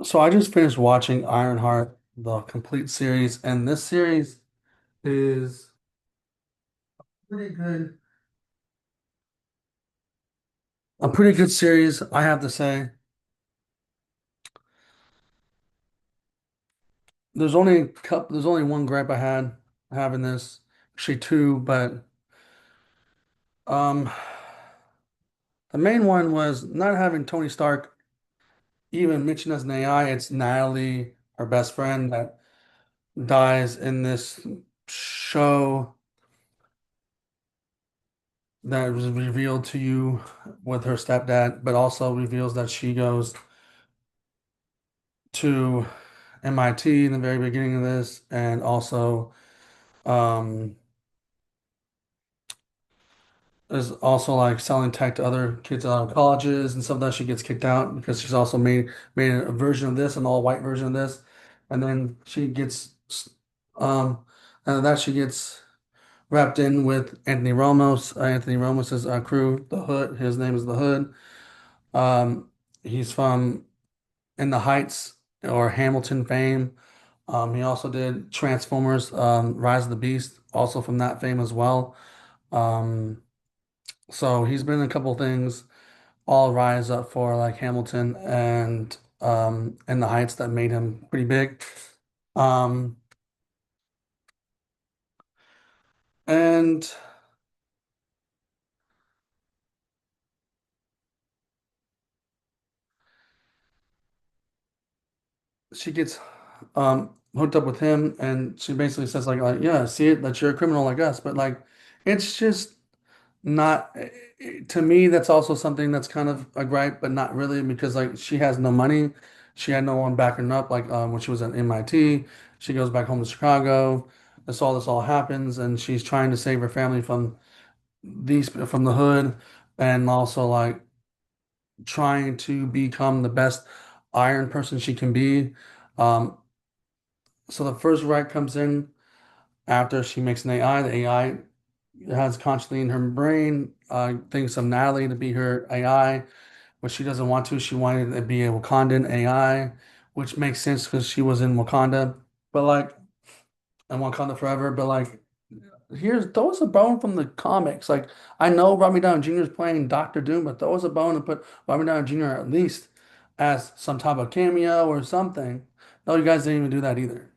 So I just finished watching Ironheart, the complete series, and this series is pretty good. A pretty good series, I have to say. There's only one gripe I had having this, actually two, but um the main one was not having Tony Stark even mentioned as an AI. It's Natalie, her best friend, that dies in this show that was revealed to you with her stepdad, but also reveals that she goes to MIT in the very beginning of this, and also um, is also like selling tech to other kids out of colleges and stuff that she gets kicked out because she's also made a version of this, an all white version of this, and then she gets um, and that she gets wrapped in with Anthony Ramos. Anthony Ramos's crew, the Hood. His name is the Hood. Um, he's from In the Heights or Hamilton fame. He also did Transformers, Rise of the Beast, also from that fame as well. Um, so he's been in a couple things, all rise up for like Hamilton and In the Heights that made him pretty big. Um, and she gets hooked up with him, and she basically says like yeah, see it that you're a criminal like us, but like it's just not to me. That's also something that's kind of a gripe, but not really because like she has no money, she had no one backing her up. Like when she was at MIT, she goes back home to Chicago. This all happens, and she's trying to save her family from the hood, and also like trying to become the best iron person she can be. Um, so the first right comes in after she makes an AI. The AI has consciously in her brain, thinks of Natalie to be her AI, but she doesn't want to. She wanted to be a Wakandan AI, which makes sense because she was in Wakanda, but like, and Wakanda forever. But like, throw us a bone from the comics. Like, I know Robert Downey Jr. is playing Doctor Doom, but throw us a bone and put Robert Downey Jr. at least as some type of cameo or something. No, you guys didn't even do that either.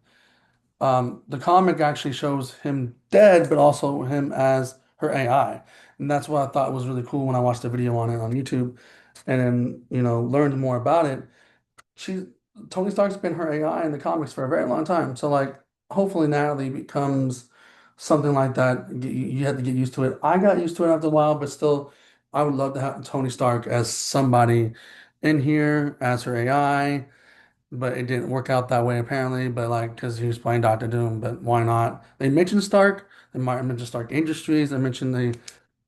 The comic actually shows him dead, but also him as her AI. And that's what I thought was really cool when I watched the video on it on YouTube and then, learned more about it. She, Tony Stark's been her AI in the comics for a very long time. So like, hopefully Natalie becomes something like that. You have to get used to it. I got used to it after a while, but still, I would love to have Tony Stark as somebody in here as her AI, but it didn't work out that way apparently. But like, because he was playing Doctor Doom, but why not? They mentioned Stark. They might mention Stark Industries. They mentioned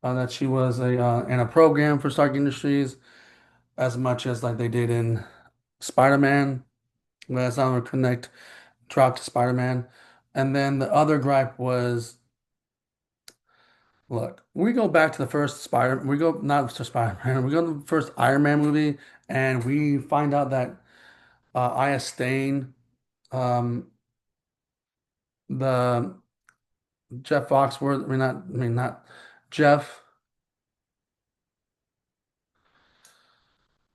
that she was in a program for Stark Industries as much as like they did in Spider-Man. But that's not gonna connect drop to Spider-Man. And then the other gripe was, look, we go back to the first Spider. We go not to Spider-Man. We go to the first Iron Man movie, and we find out that Aya Stain, um, the Jeff Foxworth. I mean not Jeff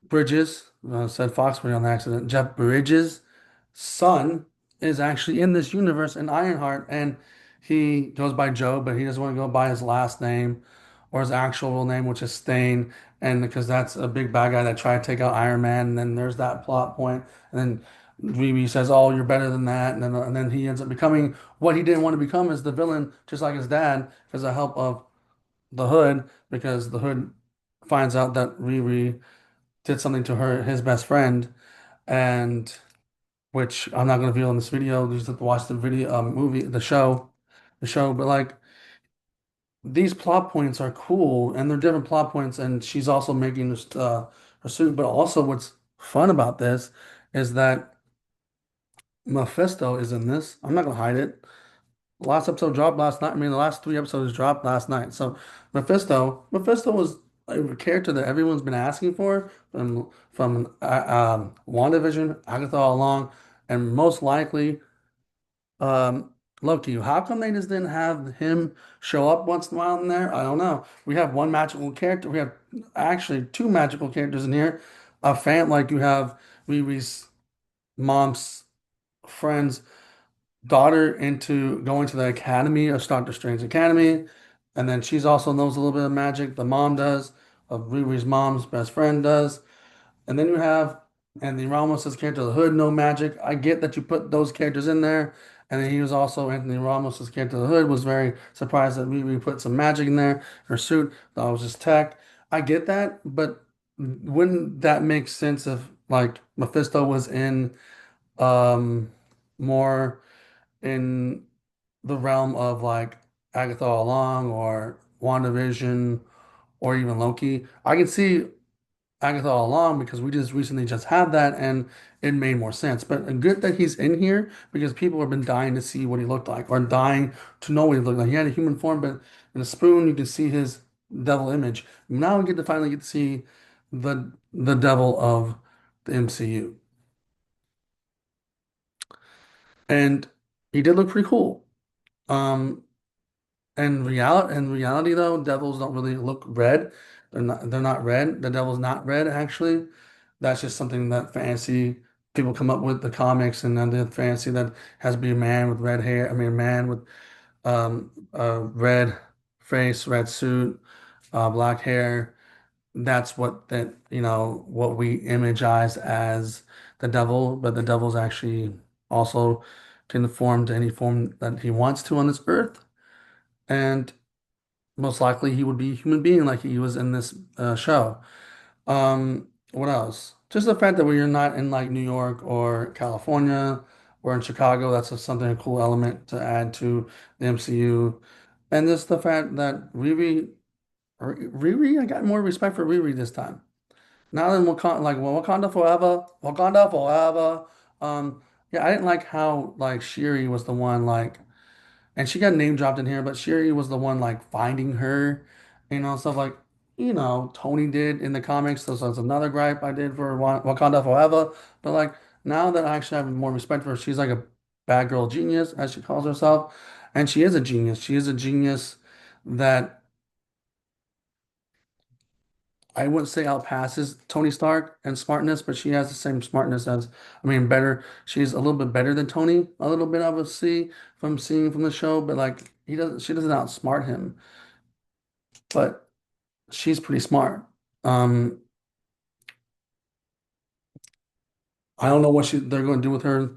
Bridges. Said Foxworth on accident. Jeff Bridges' son is actually in this universe in Ironheart, and he goes by Joe, but he doesn't want to go by his last name or his actual real name, which is Stain. And because that's a big bad guy that tried to take out Iron Man, and then there's that plot point, and then Riri says, "Oh, you're better than that," and then he ends up becoming what he didn't want to become as the villain, just like his dad, because the help of the Hood, because the Hood finds out that Riri did something to his best friend, and which I'm not going to reveal in this video. You just have to watch the video, movie, the show. But like these plot points are cool, and they're different plot points. And she's also making this her suit. But also, what's fun about this is that Mephisto is in this. I'm not going to hide it. Last episode dropped last night. I mean, the last three episodes dropped last night. So Mephisto was. a character that everyone's been asking for from WandaVision, Agatha all along, and most likely Loki. How come they just didn't have him show up once in a while in there? I don't know. We have one magical character. We have actually two magical characters in here. A fan like you have Riri's mom's friend's daughter into going to the academy of Doctor Strange Academy, and then she's also knows a little bit of magic. The mom does, of Riri's mom's best friend does. And then you have Anthony Ramos' character, the Hood, no magic. I get that you put those characters in there. And then he was also Anthony Ramos' character, the Hood, was very surprised that we put some magic in there. Her suit, thought it was just tech. I get that, but wouldn't that make sense if like Mephisto was in um more in the realm of like Agatha all along or WandaVision or even Loki? I can see Agatha all along because we just recently just had that and it made more sense. But good that he's in here because people have been dying to see what he looked like or dying to know what he looked like. He had a human form, but in a spoon you can see his devil image. Now we get to finally get to see the devil of the MCU. And he did look pretty cool. Um, in reality though, devils don't really look red. They're not red. The devil's not red actually. That's just something that fancy people come up with the comics and then the fancy that has to be a man with red hair. I mean, a man with a red face, red suit, black hair. That's what we imagize as the devil, but the devil's actually also can form to any form that he wants to on this earth. And most likely he would be a human being like he was in this show. What else? Just the fact that we're not in like New York or California or in Chicago, that's something a cool element to add to the MCU. And just the fact that Riri, I got more respect for Riri this time. Now than Wakanda, like well, Wakanda forever, Wakanda forever. Yeah, I didn't like how like Shiri was the one like and she got name dropped in here, but Shiri was the one like finding her, stuff like, Tony did in the comics. So that's another gripe I did for Wakanda Forever. But like now that I actually have more respect for her, she's like a bad girl genius, as she calls herself. And she is a genius. She is a genius that I wouldn't say outpasses Tony Stark and smartness, but she has the same smartness better. She's a little bit better than Tony, a little bit of a C from seeing from the show, but like she doesn't outsmart him, but she's pretty smart. Um, I don't know what they're going to do with her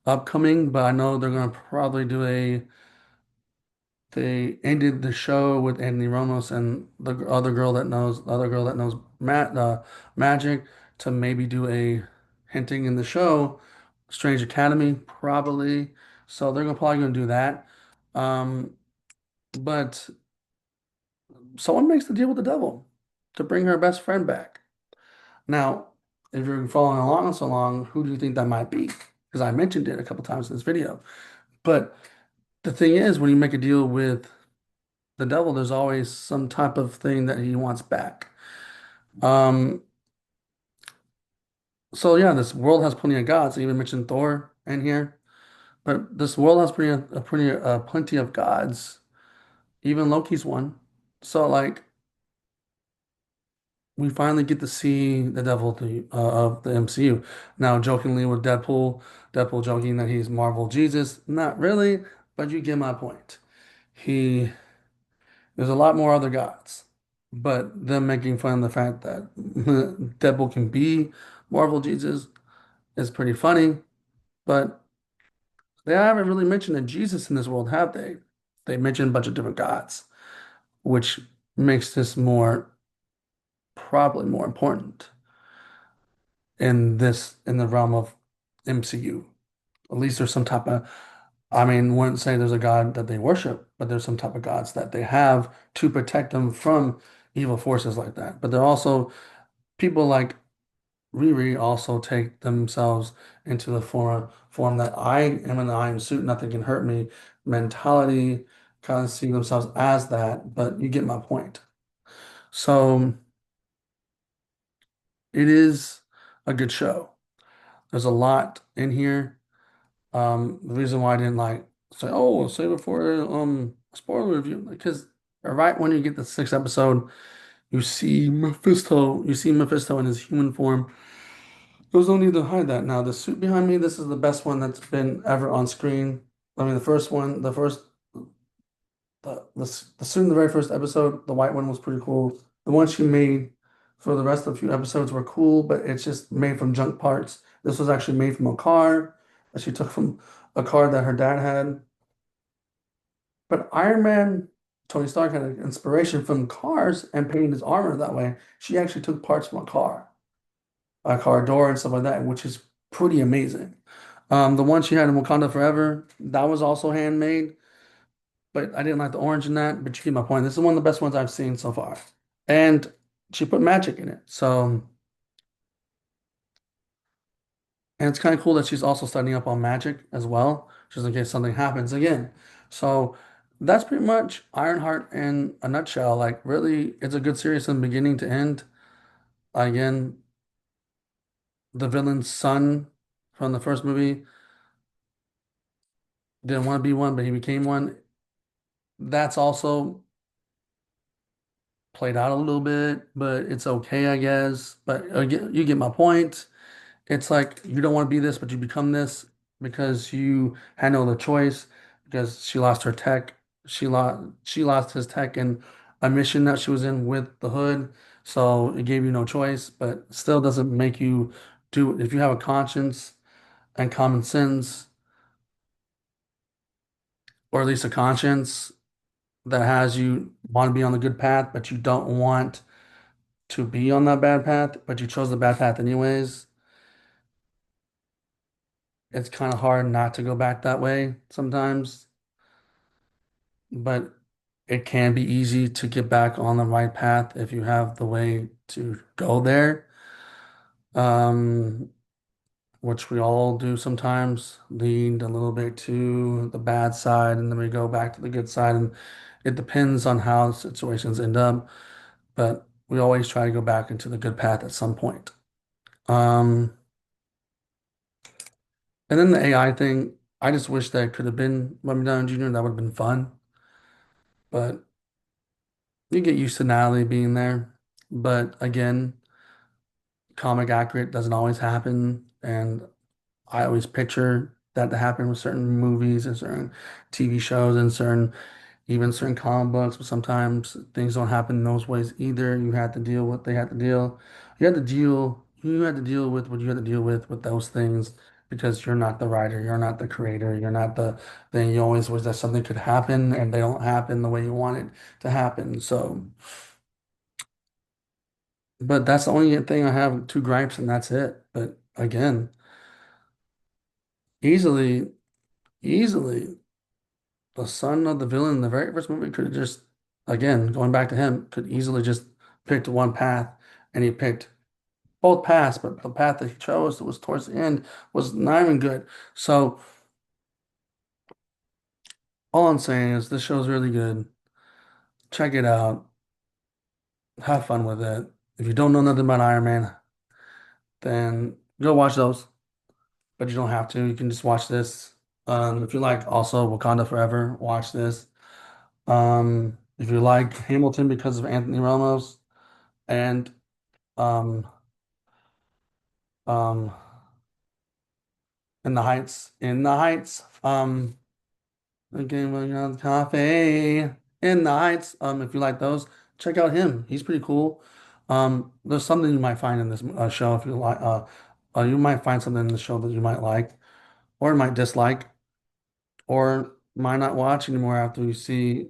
upcoming, but I know they're going to probably they ended the show with Anthony Ramos and the other girl that knows magic to maybe do a hinting in the show, Strange Academy probably. So they're probably going to do that. Um, but someone makes the deal with the devil to bring her best friend back. Now, if you're following along so long, who do you think that might be? Because I mentioned it a couple times in this video. But the thing is, when you make a deal with the devil, there's always some type of thing that he wants back. Um, so yeah, this world has plenty of gods. I even mentioned Thor in here, but this world has plenty of gods. Even Loki's one. So like, we finally get to see the devil of the MCU. Now, jokingly with Deadpool joking that he's Marvel Jesus. Not really, but you get my point. He There's a lot more other gods, but them making fun of the fact that Deadpool can be Marvel Jesus is pretty funny. But they haven't really mentioned a Jesus in this world, have they? They mentioned a bunch of different gods, which makes this probably more important in the realm of MCU. At least there's some type of, wouldn't say there's a god that they worship, but there's some type of gods that they have to protect them from evil forces like that. But they're also people like Riri also take themselves into the form that I am in the iron suit, nothing can hurt me mentality, kind of see themselves as that, but you get my point. So. it is a good show. There's a lot in here. The reason why I didn't like say, oh, we'll save it for a spoiler review, because right when you get the sixth episode, you see Mephisto in his human form. There's no need to hide that. Now, the suit behind me, this is the best one that's been ever on screen. I mean, the first one, the suit in the very first episode, the white one was pretty cool. The one she made for the rest of the few episodes were cool, but it's just made from junk parts. This was actually made from a car that she took from a car that her dad had. But Iron Man, Tony Stark had an inspiration from cars and painted his armor that way. She actually took parts from a car door and stuff like that, which is pretty amazing. The one she had in Wakanda Forever, that was also handmade, but I didn't like the orange in that. But you get my point. This is one of the best ones I've seen so far. And she put magic in it. So, and it's kind of cool that she's also studying up on magic as well, just in case something happens again. So that's pretty much Ironheart in a nutshell. Like, really, it's a good series from beginning to end. Again, the villain's son from the first movie didn't want to be one, but he became one. That's also played out a little bit, but it's okay, I guess. But again, you get my point. It's like you don't want to be this, but you become this because you had no other choice because she lost her tech. She lost his tech in a mission that she was in with the hood. So it gave you no choice, but still doesn't make you do it. If you have a conscience and common sense, or at least a conscience that has you want to be on the good path, but you don't want to be on that bad path, but you chose the bad path anyways, it's kind of hard not to go back that way sometimes. But it can be easy to get back on the right path if you have the way to go there. Um, which we all do sometimes, lean a little bit to the bad side and then we go back to the good side. And it depends on how situations end up, but we always try to go back into the good path at some point. Um, and then the AI thing, I just wish that it could have been Robert Downey Jr. That would have been fun, but you get used to Natalie being there. But again, comic accurate doesn't always happen, and I always picture that to happen with certain movies and certain TV shows and certain comic books, but sometimes things don't happen in those ways either. You had to deal with they had to deal. You had to deal with what you had to deal with those things because you're not the writer, you're not the creator, you're not the thing. You always wish that something could happen and they don't happen the way you want it to happen. So, but that's the only thing I have two gripes and that's it. But again, easily, easily. The son of the villain in the very first movie could have just, again, going back to him, could easily just picked one path, and he picked both paths, but the path that he chose that was towards the end was not even good. So all I'm saying is this show's really good. Check it out. Have fun with it. If you don't know nothing about Iron Man, then go watch those. But you don't have to. You can just watch this. If you like also Wakanda Forever, watch this. If you like Hamilton because of Anthony Ramos and um um in the Heights, again, we got coffee in the Heights. If you like those, check out him. He's pretty cool. There's something you might find in this show if you like. You might find something in the show that you might like, or might dislike, or might not watch anymore after you see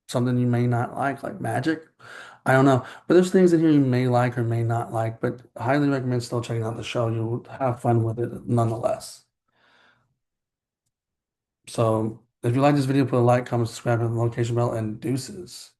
something you may not like magic. I don't know, but there's things in here you may like or may not like. But I highly recommend still checking out the show. You'll have fun with it nonetheless. So if you like this video, put a like, comment, subscribe, and the notification bell, and deuces.